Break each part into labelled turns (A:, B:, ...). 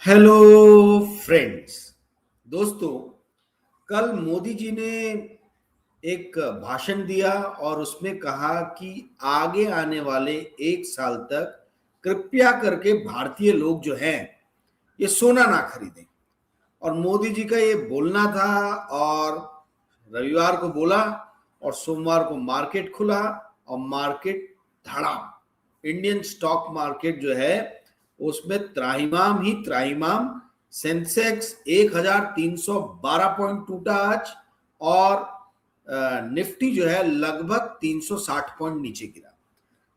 A: Hello friends. दोस्तों, कल मोदी जी ने एक भाषण दिया और उसमें कहा कि आगे आने वाले 1 साल तक कृपया करके भारतीय लोग जो हैं ये सोना ना खरीदें। और मोदी जी का ये बोलना था और रविवार को बोला और सोमवार को मार्केट खुला और मार्केट धड़ाम। इंडियन स्टॉक मार्केट जो है उसमें त्राहिमाम ही त्राहिमाम। सेंसेक्स 1312 पॉइंट टूटा आज और निफ्टी जो है लगभग 360 पॉइंट नीचे गिरा।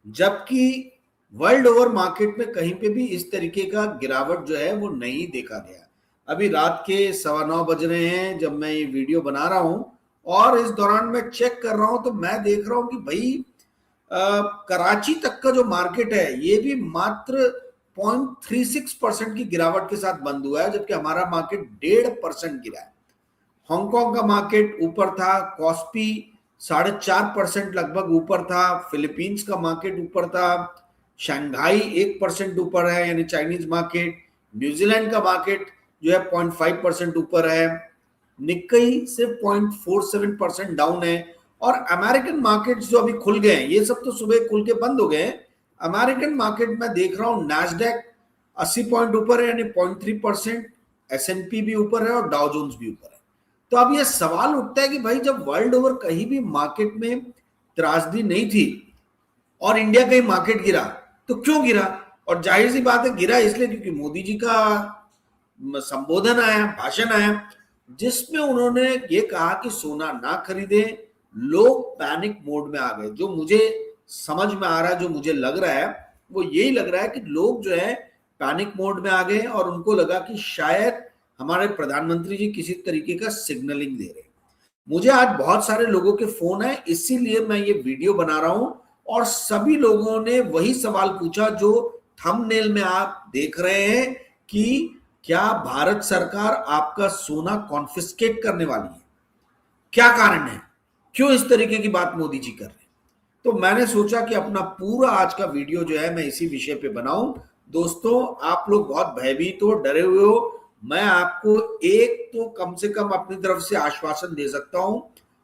A: जबकि वर्ल्ड ओवर मार्केट में कहीं पे भी इस तरीके का गिरावट जो है वो नहीं देखा गया। अभी रात के 9:15 बज रहे हैं जब मैं ये वीडियो बना रहा हूं और इस दौरान मैं चेक कर रहा हूं तो मैं देख रहा हूं कि भाई कराची तक का जो मार्केट है ये भी मात्र 0.36% की गिरावट के साथ बंद हुआ है, जबकि हमारा मार्केट 1.5% गिरा है। हांगकांग का मार्केट ऊपर था, कॉस्पी 4.5% लगभग ऊपर था, फिलीपींस का मार्केट ऊपर था, शंघाई 1% ऊपर है यानी चाइनीज मार्केट, न्यूजीलैंड का मार्केट जो है 0.5% ऊपर है, निक्कई से 0.47% डाउन है। और अमेरिकन मार्केट्स जो अभी खुल गए हैं, ये सब तो सुबह खुल के बंद हो गए हैं। अमेरिकन मार्केट में देख रहा हूं नैस्डैक 80 पॉइंट ऊपर है यानी 0.3%, S&P भी ऊपर है और डाउ जोन्स भी ऊपर है। तो अब ये सवाल उठता है कि भाई जब वर्ल्ड ओवर कहीं भी मार्केट में त्रासदी नहीं थी और इंडिया का ही मार्केट गिरा तो क्यों गिरा? और जाहिर सी बात है गिरा इसलिए क्योंकि मोदी जी का संबोधन आया, भाषण आया, जिसमें उन्होंने ये कहा कि सोना ना खरीदें। लोग पैनिक मोड में आ गए। जो मुझे समझ में आ रहा है, जो मुझे लग रहा है वो यही लग रहा है कि लोग जो है पैनिक मोड में आ गए और उनको लगा कि शायद हमारे प्रधानमंत्री जी किसी तरीके का सिग्नलिंग दे रहे हैं। मुझे आज बहुत सारे लोगों के फोन है, इसीलिए मैं ये वीडियो बना रहा हूं और सभी लोगों ने वही सवाल पूछा जो थंबनेल में आप देख रहे हैं कि क्या भारत सरकार आपका सोना कॉन्फिस्केट करने वाली है? क्या कारण है? क्यों इस तरीके की बात मोदी जी कर रहे हैं? तो मैंने सोचा कि अपना पूरा आज का वीडियो जो है मैं इसी विषय पे बनाऊं। दोस्तों, आप लोग बहुत भयभीत हो, डरे हुए हो। मैं आपको एक तो कम से कम अपनी तरफ से आश्वासन दे सकता हूं।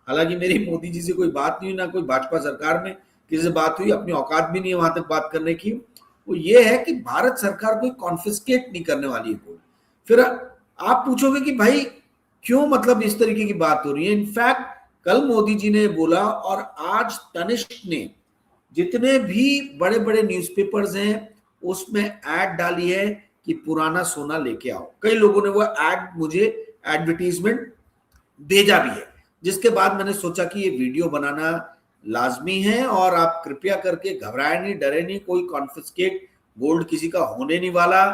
A: हालांकि मेरी मोदी जी से कोई बात नहीं हुई, ना कोई भाजपा सरकार में किसी से बात हुई, अपनी औकात भी नहीं है वहां तक बात करने की। वो ये है कि भारत सरकार कोई कॉन्फिस्केट नहीं करने वाली है गोल्ड। फिर आप पूछोगे कि भाई क्यों, मतलब इस तरीके की बात हो रही है। इनफैक्ट कल मोदी जी ने बोला और आज तनिष्क ने जितने भी बड़े बड़े न्यूज़पेपर्स हैं उसमें ऐड डाली है कि पुराना सोना लेके आओ। कई लोगों ने वो ऐड मुझे एडवर्टीजमेंट भेजा भी है, जिसके बाद मैंने सोचा कि ये वीडियो बनाना लाजमी है। और आप कृपया करके घबराए नहीं, डरे नहीं, कोई कॉन्फिस्केट गोल्ड किसी का होने नहीं वाला।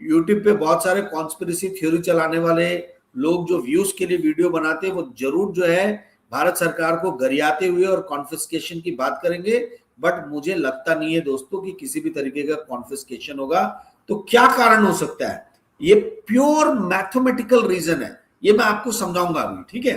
A: यूट्यूब पे बहुत सारे कॉन्स्पिरेसी थ्योरी चलाने वाले लोग जो व्यूज के लिए वीडियो बनाते हैं वो जरूर जो है भारत सरकार को गरियाते हुए और कॉन्फिस्केशन की बात करेंगे, बट मुझे लगता नहीं है दोस्तों कि किसी भी तरीके का कॉन्फिस्केशन होगा। तो क्या कारण हो सकता है? ये प्योर मैथमेटिकल रीजन है, ये मैं आपको समझाऊंगा अभी, ठीक है?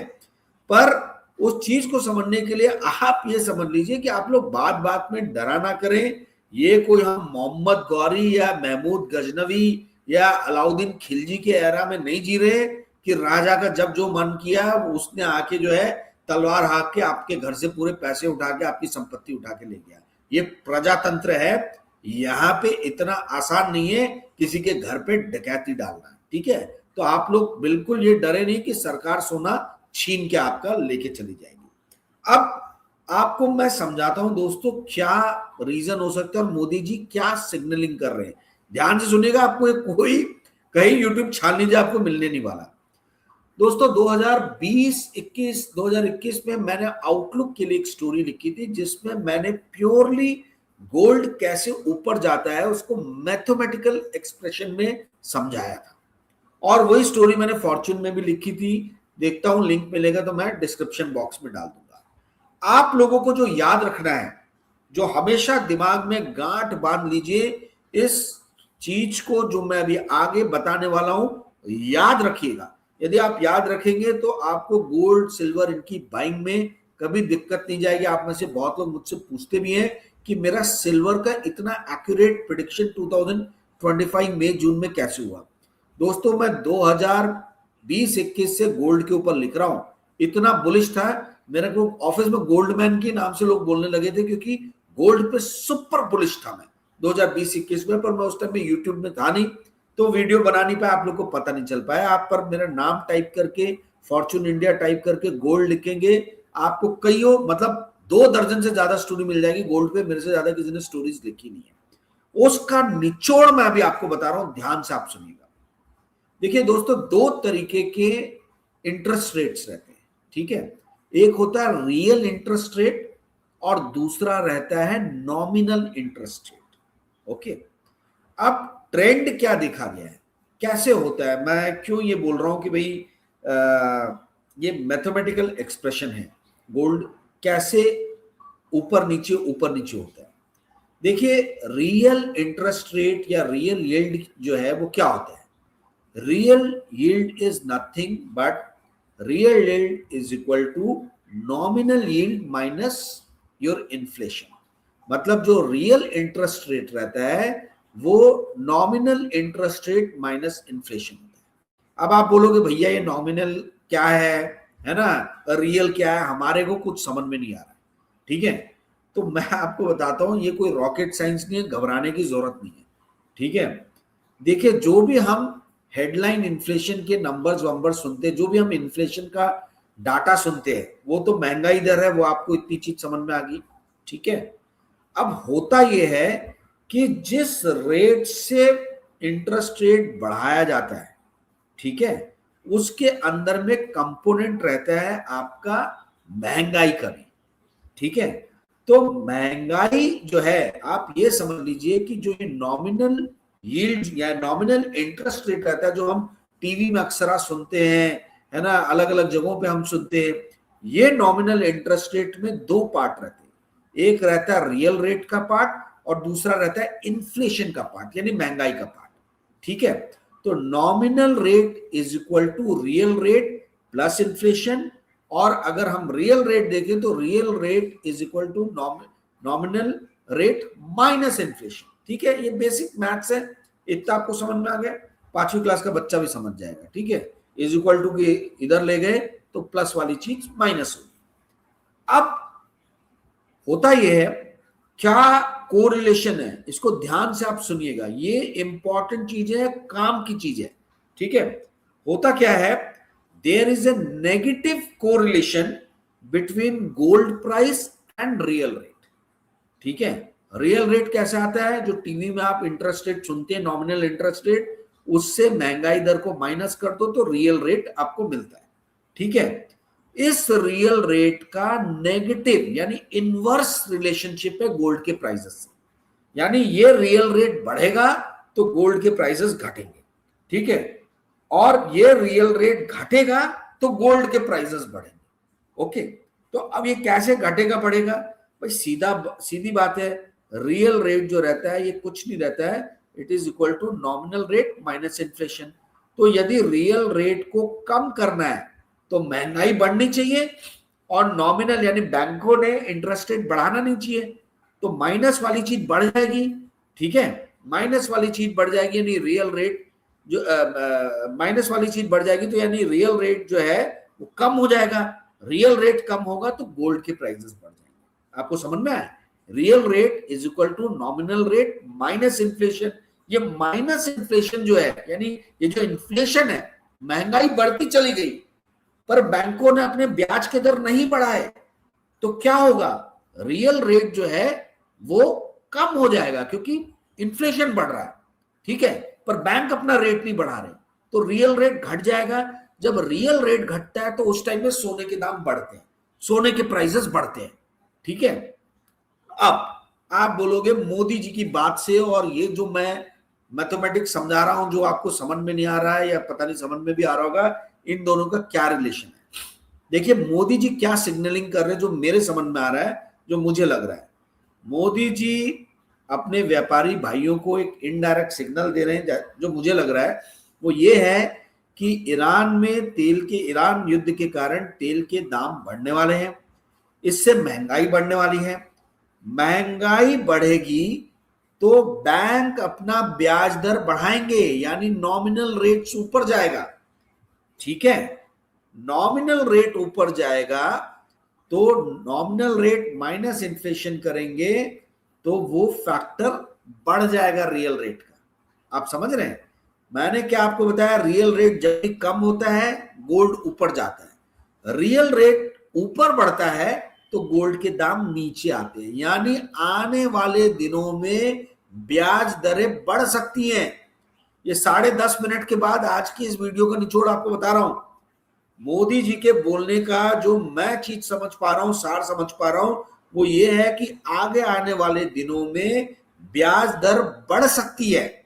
A: पर उस चीज को समझने के लिए आप ये समझ लीजिए कि आप लोग बात बात में डरा ना करें। ये कोई हम मोहम्मद गौरी या महमूद गजनवी या अलाउद्दीन खिलजी के एरा में नहीं जी रहे कि राजा का जब जो मन किया उसने आके जो है तलवार हाँक के आपके घर से पूरे पैसे उठा के आपकी संपत्ति उठा के ले गया। ये प्रजातंत्र है, यहाँ पे इतना आसान नहीं है किसी के घर पे डकैती डालना, ठीक है? तो आप लोग बिल्कुल ये डरे नहीं कि सरकार सोना छीन के आपका लेके चली जाएगी। अब आपको मैं समझाता हूं दोस्तों क्या रीजन हो सकता है और मोदी जी क्या सिग्नलिंग कर रहे हैं। ध्यान से सुनिएगा, आपको कोई कहीं यूट्यूब छान लीजिए, आपको मिलने नहीं वाला। दोस्तों 2021 में मैंने आउटलुक के लिए एक स्टोरी लिखी थी जिसमें मैंने प्योरली गोल्ड कैसे ऊपर जाता है उसको मैथमेटिकल एक्सप्रेशन में समझाया था। और वही स्टोरी मैंने फॉर्च्यून में भी लिखी थी। देखता हूं लिंक मिलेगा तो मैं डिस्क्रिप्शन बॉक्स में डाल दूंगा। आप लोगों को जो याद रखना है, जो हमेशा दिमाग में गांठ बांध लीजिए इस चीज को जो मैं अभी आगे बताने वाला हूं, याद रखिएगा। यदि आप याद रखेंगे तो आपको गोल्ड सिल्वर इनकी बाइंग में कभी दिक्कत नहीं जाएगी। आप में से बहुत लोग मुझसे पूछते भी हैं कि मेरा सिल्वर का इतना एक्यूरेट प्रिडिक्शन 2025 मई जून में कैसे हुआ। दोस्तों मैं 2020-21 से गोल्ड के ऊपर लिख रहा हूं, इतना बुलिश था। मेरे को ऑफिस में गोल्डमैन के नाम से लोग बोलने लगे थे, क्योंकि गोल्ड पे सुपर बुलिश था मैं 2020-21 में। पर मैं उस टाइम में यूट्यूब में था नहीं, तो वीडियो बना नहीं पाया, आप लोग को पता नहीं चल पाया। आप पर मेरा नाम टाइप करके, फॉर्चून इंडिया टाइप करके गोल्ड लिखेंगे, आपको कईयों मतलब 2 दर्जन से ज्यादा स्टोरी मिल जाएगी गोल्ड पे। मेरे से ज्यादा किसी ने स्टोरीज लिखी नहीं है। उसका निचोड़ मैं अभी आपको बता रहा हूं, ध्यान से आप सुनिएगा। देखिए दोस्तों, 2 तरीके के इंटरेस्ट रेट्स रहते हैं, ठीक है। एक होता है रियल इंटरेस्ट रेट और दूसरा रहता है नॉमिनल इंटरेस्ट रेट। ओके, अब ट्रेंड क्या देखा गया है, कैसे होता है, मैं क्यों ये बोल रहा हूं कि भाई ये मैथमेटिकल एक्सप्रेशन है, गोल्ड कैसे ऊपर नीचे होता है। देखिए, रियल इंटरेस्ट रेट या रियल यील्ड जो है वो क्या होता है। Real yield is nothing but real yield is equal to nominal yield minus your inflation. मतलब जो रियल इंटरेस्ट रेट रहता है वो nominal interest rate minus inflation होता है। अब आप बोलोगे भैया ये नॉमिनल क्या है ना, रियल क्या है, हमारे को कुछ समझ में नहीं आ रहा, ठीक है। तो मैं आपको बताता हूं, ये कोई रॉकेट साइंस नहीं है, घबराने की जरूरत नहीं है, ठीक है। देखिए, जो भी हम हेडलाइन इन्फ्लेशन के नंबर्स वंबर्स सुनते हैं, जो भी हम इन्फ्लेशन का डाटा सुनते हैं, वो तो महंगाई दर है, वो आपको इतनी चीज समझ में आ गई, ठीक है। अब होता यह है कि जिस रेट से इंटरेस्ट रेट बढ़ाया जाता है, ठीक है, उसके अंदर में कंपोनेंट रहता है आपका महंगाई का भी, ठीक है। तो महंगाई जो है, आप ये समझ लीजिए कि जो ये नॉमिनल यील्ड या नॉमिनल इंटरेस्ट रेट रहता है, जो हम टीवी में अक्सर सुनते हैं, है ना, अलग अलग जगहों पे हम सुनते हैं, ये नॉमिनल इंटरेस्ट रेट में 2 पार्ट रहते हैं। एक रहता है रियल रेट का पार्ट और दूसरा रहता है इन्फ्लेशन का पार्ट, यानी महंगाई का पार्ट, ठीक है। तो nominal rate is equal to real rate plus inflation, और अगर हम रियल रेट देखें तो real rate is equal to nominal rate minus inflation, ठीक है। ये बेसिक मैथ्स है, इतना आपको समझ में आ गया, 5वीं क्लास का बच्चा भी समझ जाएगा, ठीक है। इज इक्वल टू के इधर ले गए तो प्लस वाली चीज माइनस होगी। अब होता यह है, क्या कोरिलेशन है, इसको ध्यान से आप सुनिएगा, ये इंपॉर्टेंट चीज है, काम की चीज है, ठीक है। होता क्या है, there is a negative correlation between gold price and real rate, ठीक है। रियल रेट कैसे आता है, जो टीवी में आप इंटरेस्ट रेट सुनते हैं, नॉमिनल इंटरेस्ट रेट, उससे महंगाई दर को माइनस कर दो तो रियल रेट आपको मिलता है, ठीक है। इस रियल रेट का नेगेटिव यानी इनवर्स रिलेशनशिप है गोल्ड के प्राइसेस से, यानी ये रियल रेट बढ़ेगा तो गोल्ड के प्राइसेस घटेंगे, ठीक है, और ये रियल रेट घटेगा तो गोल्ड के प्राइसेस बढ़ेंगे। ओके, तो अब ये कैसे घटेगा बढ़ेगा, भाई सीधी बात है, रियल रेट जो रहता है ये कुछ नहीं रहता है, it is equal to nominal rate minus inflation. तो यदि रियल रेट को कम करना है तो महंगाई बढ़नी चाहिए, और नॉमिनल यानी बैंकों ने इंटरेस्ट रेट बढ़ाना नहीं चाहिए, तो माइनस वाली चीज बढ़ जाएगी, ठीक है। माइनस वाली चीज बढ़ जाएगी यानी रियल रेट जो माइनस वाली चीज बढ़ जाएगी, तो यानी रियल रेट जो है वो कम हो जाएगा। रियल रेट कम होगा तो गोल्ड के प्राइसेस बढ़ जाएंगे। आपको समझ में आया, real rate is equal to nominal rate minus inflation. ये माइनस इन्फ्लेशन जो है, यानी ये जो इन्फ्लेशन है, महंगाई बढ़ती चली गई पर बैंकों ने अपने ब्याज के दर नहीं बढ़ाए, तो क्या होगा, रियल रेट जो है वो कम हो जाएगा क्योंकि इन्फ्लेशन बढ़ रहा है, ठीक है, पर बैंक अपना रेट नहीं बढ़ा रहे, तो रियल रेट घट जाएगा। जब रियल रेट घटता है तो उस टाइम में सोने के दाम बढ़ते हैं, सोने के प्राइसेस बढ़ते हैं, ठीक है। अब आप बोलोगे मोदी जी की बात से और ये जो मैं मैथमेटिक्स समझा रहा हूं, जो आपको समझ में नहीं आ रहा है या पता नहीं समझ में भी आ रहा होगा, इन दोनों का क्या रिलेशन है। देखिए मोदी जी क्या सिग्नलिंग कर रहे हैं, जो मेरे समझ में आ रहा है, जो मुझे लग रहा है, मोदी जी अपने व्यापारी भाइयों को एक इनडायरेक्ट सिग्नल दे रहे हैं, जो मुझे लग रहा है वो ये है कि ईरान युद्ध के कारण तेल के दाम बढ़ने वाले हैं, इससे महंगाई बढ़ने वाली है। महंगाई बढ़ेगी तो बैंक अपना ब्याज दर बढ़ाएंगे, यानी नॉमिनल रेट ऊपर जाएगा। ठीक है, नॉमिनल रेट ऊपर जाएगा तो नॉमिनल रेट माइनस इन्फ्लेशन करेंगे तो वो फैक्टर बढ़ जाएगा रियल रेट का। आप समझ रहे हैं? मैंने क्या आपको बताया, रियल रेट जब भी कम होता है गोल्ड ऊपर जाता है, रियल रेट ऊपर बढ़ता है तो गोल्ड के दाम नीचे आते हैं। यानी आने वाले दिनों में ब्याज दरें बढ़ सकती हैं। ये 10:30 के बाद आज की इस वीडियो का निचोड़ आपको बता रहा हूं। मोदी जी के बोलने का जो मैं चीज समझ पा रहा हूं, सार समझ पा रहा हूं, वो ये है कि आगे आने वाले दिनों में ब्याज दर बढ़ सकती है।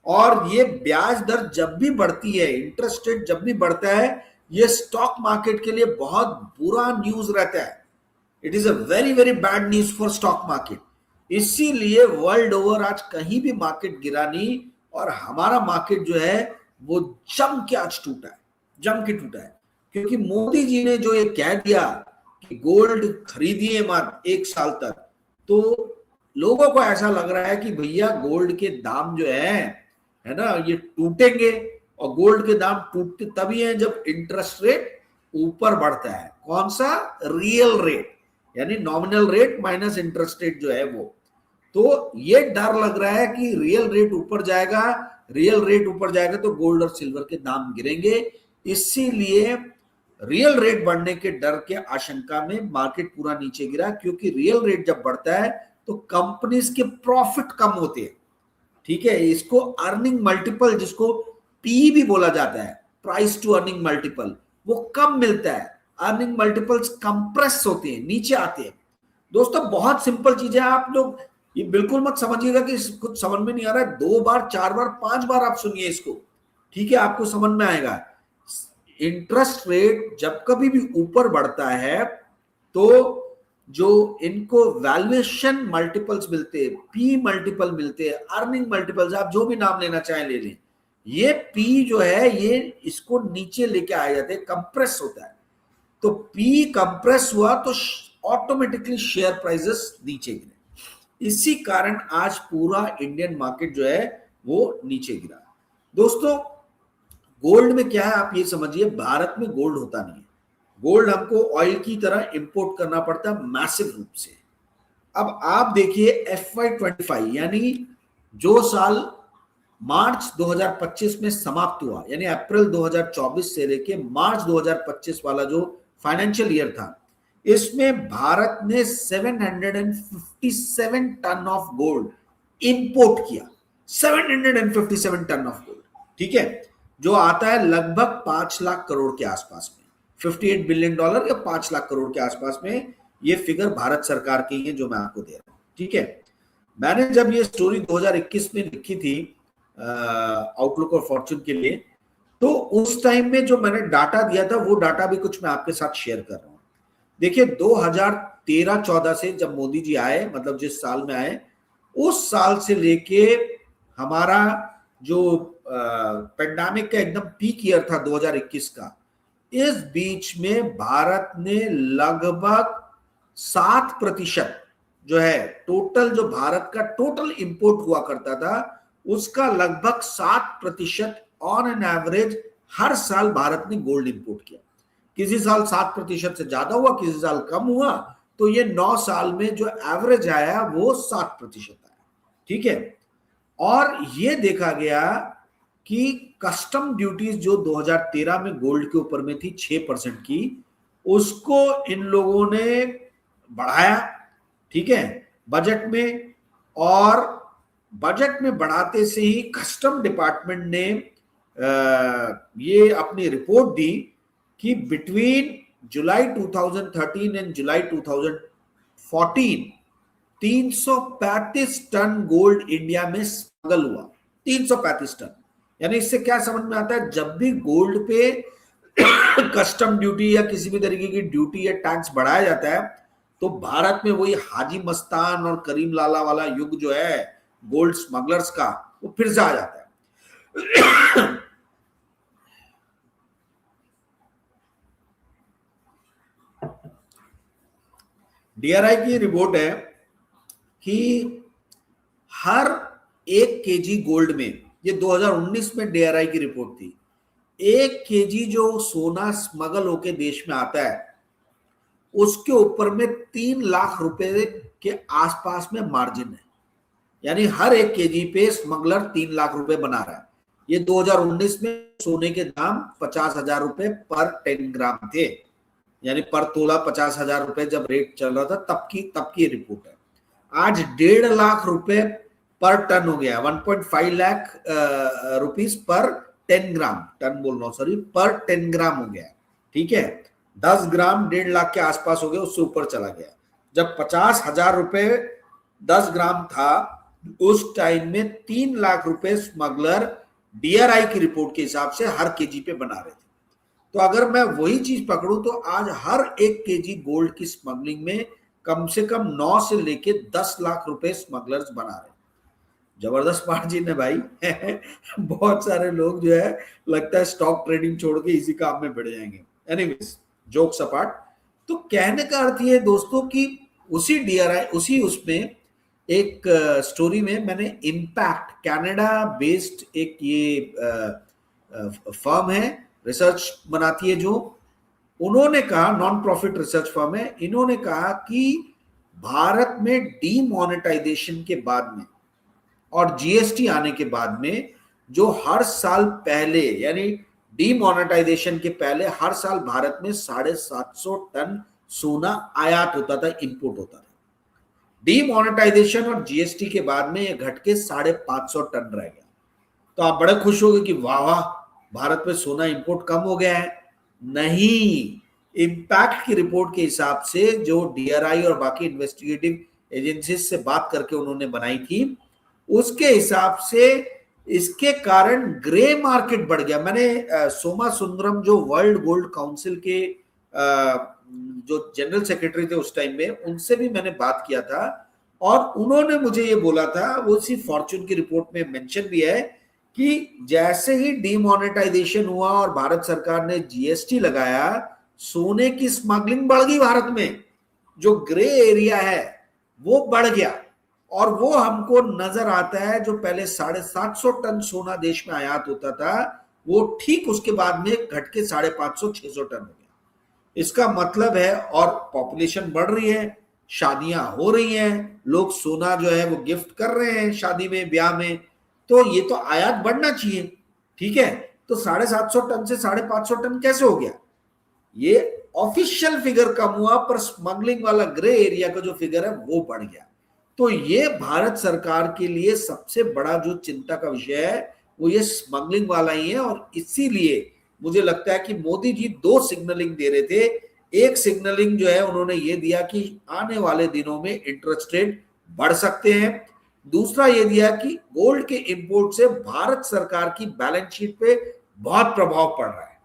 A: और ये ब्याज दर जब भी बढ़ती है, इंटरेस्ट रेट जब भी बढ़ता है, ये स्टॉक मार्केट के लिए बहुत बुरा न्यूज रहता है। It is a very very bad news for stock market. इसीलिए वर्ल्ड ओवर आज कहीं भी मार्केट गिरा नहीं, और हमारा मार्केट जो है वो जम के आज टूटा है, जम के टूटा है। क्योंकि मोदी जी ने जो ये कह दिया कि गोल्ड खरीदिए मत 1 साल तक, तो लोगों को ऐसा लग रहा है कि भैया गोल्ड के दाम जो है ना, ये टूटेंगे। और गोल्ड के दाम टूटते तभी हैं जब इंटरेस्ट रेट ऊपर बढ़ता है। कौन सा? रियल रेट, यानी nominal rate minus interest rate जो है वो। तो ये डर लग रहा है कि रियल रेट ऊपर जाएगा, रियल रेट ऊपर जाएगा तो गोल्ड और सिल्वर के दाम गिरेंगे। इसीलिए रियल रेट बढ़ने के डर के आशंका में मार्केट पूरा नीचे गिरा, क्योंकि रियल रेट जब बढ़ता है तो कंपनीज के प्रॉफिट कम होते हैं। ठीक है, इसको अर्निंग मल्टीपल, जिसको पी भी बोला जाता है, प्राइस टू अर्निंग मल्टीपल, वो कम मिलता है। अर्निंग मल्टीपल्स कंप्रेस होते हैं, नीचे आते हैं। दोस्तों बहुत सिंपल चीज है, आप लोग ये बिल्कुल मत समझिएगा कि कुछ समझ में नहीं आ रहा है। 2 बार 4 बार 5 बार आप सुनिए इसको, ठीक है, आपको समझ में आएगा। इंटरेस्ट रेट जब कभी भी ऊपर बढ़ता है तो जो इनको वैल्यूएशन मल्टीपल्स मिलते हैं, पी मल्टीपल मिलते हैं, अर्निंग मल्टीपल्स, आप जो भी नाम लेना चाहें ले लें, ये पी जो है ये इसको नीचे लेके आ जाते हैं, कंप्रेस होता है। तो पी कंप्रेस हुआ तो ऑटोमेटिकली शेयर प्राइसेस नीचे गिरे। इसी कारण आज पूरा इंडियन मार्केट जो है वो नीचे गिरा। दोस्तों गोल्ड में क्या है आप ये समझिए, भारत में गोल्ड होता नहीं है। गोल्ड हमको ऑयल की तरह इंपोर्ट करना पड़ता है मैसिव रूप से। अब आप देखिए FY25 यानी जो साल मार्च 2025 में समाप्त हुआ, यानी अप्रैल 2024 से लेके मार्च 2025 वाला जो फाइनेंशियल ईयर था, इसमें भारत ने 757 टन ऑफ गोल्ड इंपोर्ट किया। 757 टन ऑफ गोल्ड, ठीक है, जो आता है लगभग 5 लाख करोड़ के आसपास में। $58 बिलियन या 5 लाख करोड़ के आसपास में ये फिगर भारत सरकार की है जो मैं आपको दे रहा हूं। ठीक है, मैंने जब ये स्टोरी 2021 में लिखी थी आउटलुक और फॉर्च्यून के लिए, तो उस टाइम में जो मैंने डाटा दिया था वो डाटा भी कुछ मैं आपके साथ शेयर कर रहा हूं। देखिए 2013-14 से जब मोदी जी आए, मतलब जिस साल में आए, उस साल से लेके हमारा जो पेंडेमिक का एकदम पीक ईयर था 2021 का, इस बीच में भारत ने लगभग 7% जो है टोटल, जो भारत का टोटल इंपोर्ट हुआ करता था उसका लगभग 7% ऑन एन एवरेज हर साल भारत ने गोल्ड इंपोर्ट किया। किसी साल 7% से ज्यादा हुआ, किसी साल कम हुआ, तो ये 9 साल में जो एवरेज आया वो 7% आया। ठीक है, और ये देखा गया कि कस्टम ड्यूटीज जो 2013 में गोल्ड के ऊपर में थी 6% की, उसको इन लोगों ने बढ़ाया, ठीक है, बजट में। और बजट में बढ़ाते से ही कस्टम डिपार्टमेंट ने ये अपनी रिपोर्ट दी कि between July 2013 and July 2014 335 ton gold India में स्मगल हुआ। 335 टन, यानी इससे क्या समझ में आता है, जब भी गोल्ड पे कस्टम ड्यूटी या किसी भी तरीके की ड्यूटी या टैक्स बढ़ाया जाता है तो भारत में वही हाजी मस्तान और करीम लाला वाला युग जो है गोल्ड स्मगलर्स का, वो फिर से आ जाता है। DRI की रिपोर्ट है कि हर 1 kg गोल्ड में, ये 2019 में DRI की रिपोर्ट थी, 1 kg जो सोना स्मगल होके देश में आता है उसके ऊपर में 3 लाख रुपए के आसपास में मार्जिन है। यानी हर 1 kg पे स्मगलर 3 लाख रुपए बना रहा है। ये 2019 में सोने के दाम 50,000 रुपए पर 10 ग्राम थे, यानी पर तोला 50,000 रुपए जब रेट चल रहा था तब की रिपोर्ट है। आज 1.5 लाख रुपए पर टन हो गया, 1.5 लाख रुपीस पर 10 ग्राम, टन बोल रहा हूं सॉरी, पर 10 ग्राम हो गया। ठीक है, 10 ग्राम 1.5 लाख के आसपास हो गया, उससे ऊपर चला गया। जब 50,000 रुपए 10 ग्राम था उस टाइम में 3 लाख रुपए स्मगलर DRI की रिपोर्ट के हिसाब से हर केजी पे बना रहे थे। तो अगर मैं वही चीज पकड़ूं तो आज हर 1 kg गोल्ड की स्मगलिंग में कम से कम 9 से लेके 10 लाख रुपए स्मगलर्स बना रहे हैं। जबरदस्त मार्जिन है भाई। बहुत सारे लोग जो है लगता है स्टॉक ट्रेडिंग छोड़ के इसी काम में बढ़ जाएंगे। एनीवेज, जोक्स अपार्ट, तो कहने का अर्थ ये दोस्तों कि उसी DRI उसी उसमें एक स्टोरी में मैंने इम्पैक्ट, कनाडा बेस्ड एक ये फर्म है, रिसर्च बनाती है, जो उन्होंने कहा, नॉन प्रॉफिट रिसर्च फर्म है, इन्होंने कहा कि भारत में डीमोनेटाइजेशन के बाद में और GST आने के बाद में जो हर साल पहले, यानी डीमोनेटाइजेशन के पहले हर साल भारत में 750 टन सोना आयात होता था, इंपोर्ट होता था। डीमोनेटाइजेशन और GST के बाद में ये घट के 550 टन रह गया। तो आप बड़े खुश हो गए कि वाह वाह, भारत में सोना इंपोर्ट कम हो गया है। नहीं, इम्पैक्ट की रिपोर्ट के हिसाब से जो DRI और बाकी इन्वेस्टिगेटिव एजेंसीज से बात करके उन्होंने बनाई थी, उसके हिसाब से इसके कारण ग्रे मार्केट बढ़ गया। मैंने सोमा सुंदरम जो वर्ल्ड गोल्ड काउंसिल के जो जनरल सेक्रेटरी थे उस टाइम में, उनसे भी मैंने बात किया था और उन्होंने मुझे ये बोला था, वो उसी फॉर्च्यून की रिपोर्ट में मेंशन भी है कि जैसे ही डीमोनेटाइजेशन हुआ और भारत सरकार ने GST लगाया, सोने की स्मगलिंग बढ़ गई भारत में। जो ग्रे एरिया है वो बढ़ गया और वो हमको नजर आता है, जो पहले 750 टन सोना देश में आयात होता था वो ठीक उसके बाद में घट के 550-600 टन हो गया। इसका मतलब है, और पॉपुलेशन बढ़ रही है, शादियां हो रही हैं, लोग सोना जो है वो गिफ्ट कर रहे हैं शादी में, ब्याह में, तो ये तो आयात बढ़ना चाहिए। ठीक है, तो 750 टन से 550 टन कैसे हो गया? ये ऑफिशियल फिगर कम हुआ, पर स्मगलिंग वाला ग्रे एरिया का जो फिगर है वो बढ़ गया। तो ये भारत सरकार के लिए सबसे बड़ा जो चिंता का विषय है वो ये स्मगलिंग वाला ही है। और इसीलिए मुझे लगता है कि मोदी जी 2 सिग्नलिंग दे रहे थे। एक सिग्नलिंग जो है उन्होंने ये दिया कि आने वाले दिनों में इंटरेस्ट रेट बढ़ सकते हैं। दूसरा ये दिया कि गोल्ड के इंपोर्ट से भारत सरकार की बैलेंस शीट पे बहुत प्रभाव पड़ रहा है,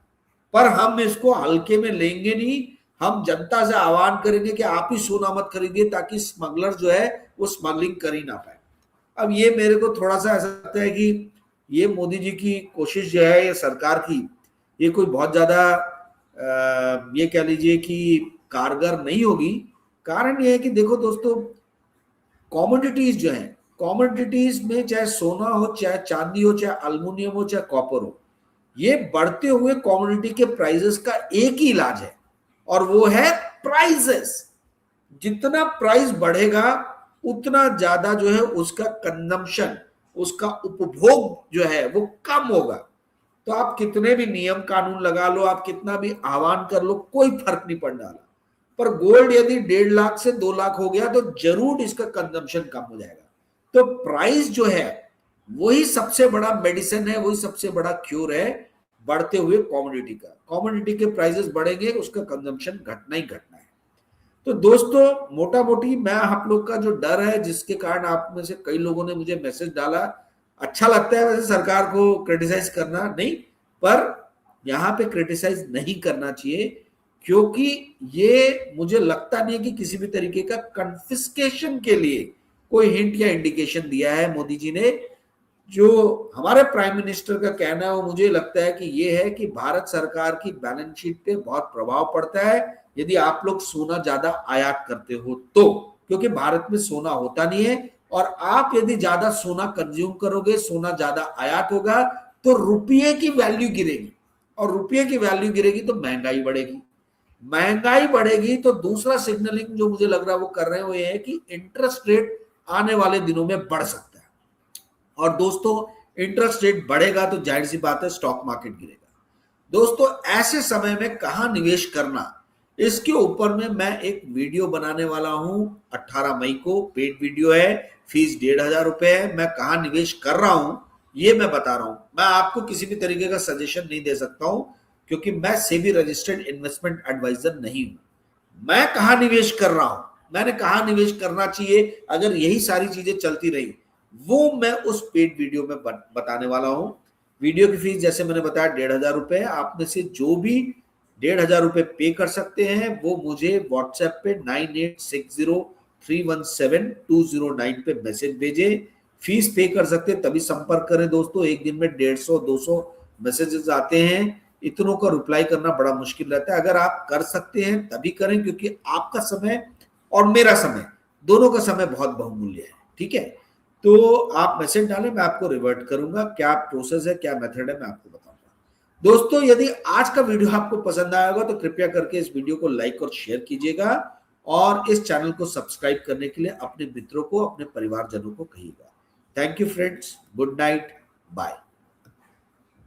A: पर हम इसको हल्के में लेंगे नहीं। हम जनता से आह्वान करेंगे कि आप ही सोना मत खरीदिए ताकि स्मगलर जो है वो स्मगलिंग कर ही ना पाए। अब ये मेरे को थोड़ा सा ऐसा लगता है कि ये मोदी जी की कोशिश जो है, ये सरकार की, ये कोई बहुत ज्यादा ये कह लीजिए कि कारगर नहीं होगी। कारण ये है कि देखो दोस्तों, कॉमोडिटीज जो है, कॉमोडिटीज में चाहे सोना हो, चाहे चांदी हो, चाहे अल्युमिनियम हो, चाहे कॉपर हो, ये बढ़ते हुए कॉमोडिटी के प्राइसेस का एक ही इलाज है और वो है प्राइसेस। जितना प्राइस बढ़ेगा उतना ज्यादा जो है उसका कंजम्पशन, उसका उपभोग जो है वो कम होगा। तो आप कितने भी नियम कानून लगा लो, आप कितना भी आह्वान कर लो, कोई फर्क नहीं पड़ने वाला। पर गोल्ड यदि 1.5 लाख से 2 लाख हो गया तो जरूर इसका कंजम्पशन कम हो जाएगा। तो प्राइस जो है वही सबसे बड़ा मेडिसिन है, वही सबसे बड़ा क्योर है बढ़ते हुए कॉमोडिटी का। कॉमोडिटी के प्राइसेस बढ़ेंगे, उसका कंजम्पशन घटना ही घटना है। तो दोस्तों, मोटा मोटी मैं आप लोग का जो डर है, जिसके कारण आप में से कई लोगों ने मुझे मैसेज डाला, अच्छा लगता है वैसे सरकार को क्रिटिसाइज करना नहीं, पर यहाँ पे क्रिटिसाइज नहीं करना चाहिए, क्योंकि ये मुझे लगता नहीं है कि किसी भी तरीके का कन्फिस्केशन के लिए कोई हिंट या इंडिकेशन दिया है मोदी जी ने। जो हमारे प्राइम मिनिस्टर का कहना है वो मुझे लगता है कि ये है कि भारत सरकार की बैलेंस शीट पे बहुत प्रभाव पड़ता है यदि आप लोग सोना ज्यादा आयात करते हो तो, क्योंकि भारत में सोना होता नहीं है और आप यदि ज्यादा सोना कंज्यूम करोगे, सोना ज्यादा आयात होगा, तो रुपये की वैल्यू गिरेगी, और रुपये की वैल्यू गिरेगी तो महंगाई बढ़ेगी। महंगाई बढ़ेगी तो दूसरा सिग्नलिंग जो मुझे लग रहा है वो कर रहे हैं वो ये है कि इंटरेस्ट रेट आने वाले दिनों में बढ़ सकता है। और दोस्तों, इंटरेस्ट रेट बढ़ेगा तो जाहिर सी बात है स्टॉक मार्केट गिरेगा। दोस्तों, ऐसे समय में कहां निवेश करना, इसके ऊपर में मैं एक वीडियो बनाने वाला हूं 18 मई को। पेड वीडियो है, फीस 1500 है। मैं कहां निवेश कर रहा हूं ये मैं बता रहा हूं। मैं आपको किसी भी तरीके का सजेशन नहीं दे सकता हूं, क्योंकि मैं सेबी रजिस्टर्ड इन्वेस्टमेंट एडवाइजर नहीं हूं। मैं कहां निवेश कर रहा हूं, मैंने कहां निवेश करना चाहिए अगर यही सारी चीजें चलती रही, वो मैं उस पेड वीडियो में बताने वाला हूं। वीडियो की फीस जैसे मैंने बताया 1500 आप में से जो भी 1500 पे कर सकते हैं वो मुझे व्हाट्सएप पे 9860317209 पे मैसेज भेजे। फीस पे कर सकते हैं तभी संपर्क करें दोस्तों। एक दिन में 150-200 मैसेजेस आते हैं, इतनों का रिप्लाई करना बड़ा मुश्किल रहता है। अगर आप कर सकते हैं तभी करें, क्योंकि आपका समय और मेरा समय, दोनों का समय बहुत बहुमूल्य है। ठीक है, तो आप मैसेज डालें, मैं आपको रिवर्ट करूंगा। क्या प्रोसेस है, क्या मेथड है, मैं आपको बताऊंगा। दोस्तों, यदि आज का वीडियो आपको पसंद आया होगा तो कृपया करके इस वीडियो को लाइक और शेयर कीजिएगा, और इस चैनल को सब्सक्राइब करने के लिए अपने मित्रों को, अपने परिवारजनों को कहिएगा। Thank you friends, good night, bye.